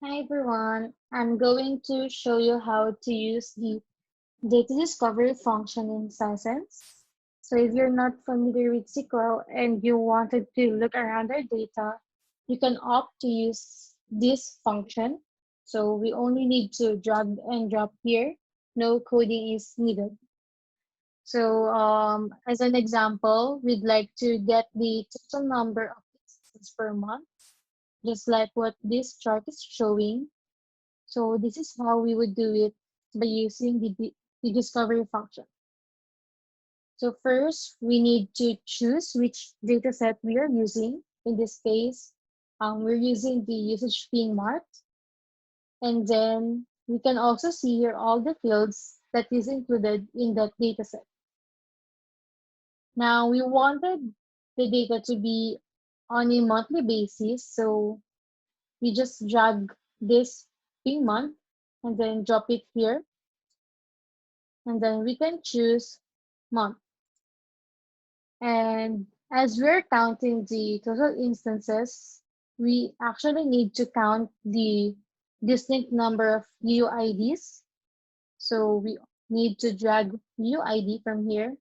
Hi everyone, I'm going to show you how to use the data discovery function in Sisense. So if you're not familiar with SQL and you wanted to look around our data, you can opt to use this function. So we only need to drag and drop here. No coding is needed. So as an example, we'd like to get the total number of instances per month, just like what this chart is showing. So this is how we would do it by using the discovery function. So first, we need to choose which dataset we are using. In this case, we're using the usage being marked. And then we can also see here all the fields that is included in that dataset. Now, we wanted the data to be on a monthly basis. So we just drag this being month and then drop it here. And then we can choose month. And as we're counting the total instances, we actually need to count the distinct number of UIDs. So we need to drag UID from here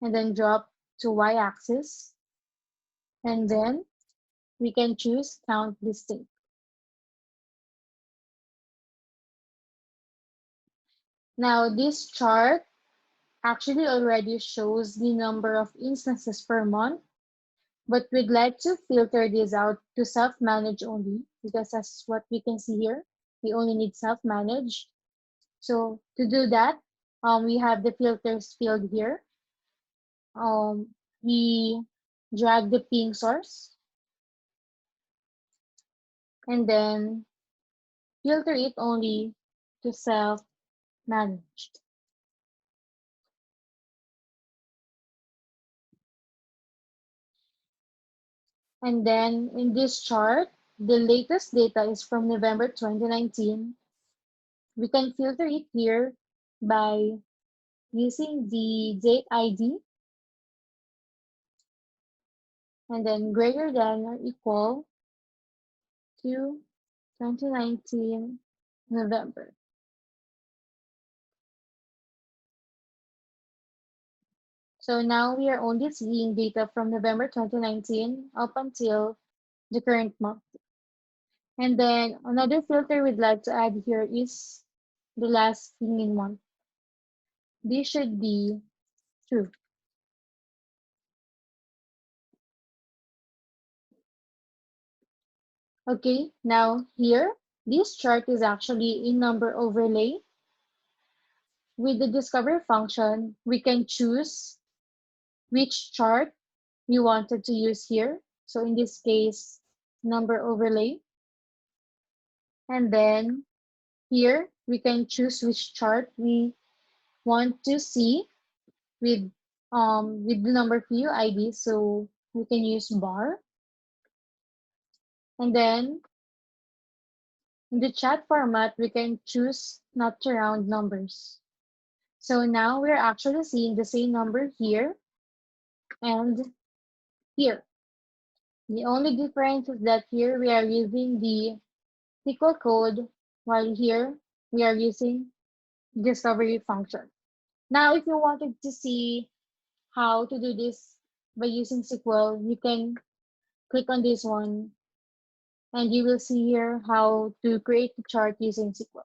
and then drop to y-axis. And then we can choose count distinct. Now this chart actually already shows the number of instances per month, but we'd like to filter this out to self-manage only because that's what we can see here. We only need self-manage. So to do that, we have the filters field here. We drag the ping source and then filter it only to self-managed. And then in this chart, the latest data is from November 2019. We can filter it here by using the date ID and then greater than or equal to 2019 November. So now we are only seeing data from November 2019 up until the current month. And then another filter we'd like to add here is the last in month. This should be true. Okay, now here, this chart is actually a number overlay. With the discover function, we can choose which chart we wanted to use here. So in this case, number overlay. And then here, we can choose which chart we want to see with the number of UID. So we can use bar. And then in the chat format, we can choose not to round numbers. So now we're actually seeing the same number here and here. The only difference is that here we are using the SQL code, while here we are using discovery function. Now, if you wanted to see how to do this by using SQL, you can click on this one and you will see here how to create the chart using SQL.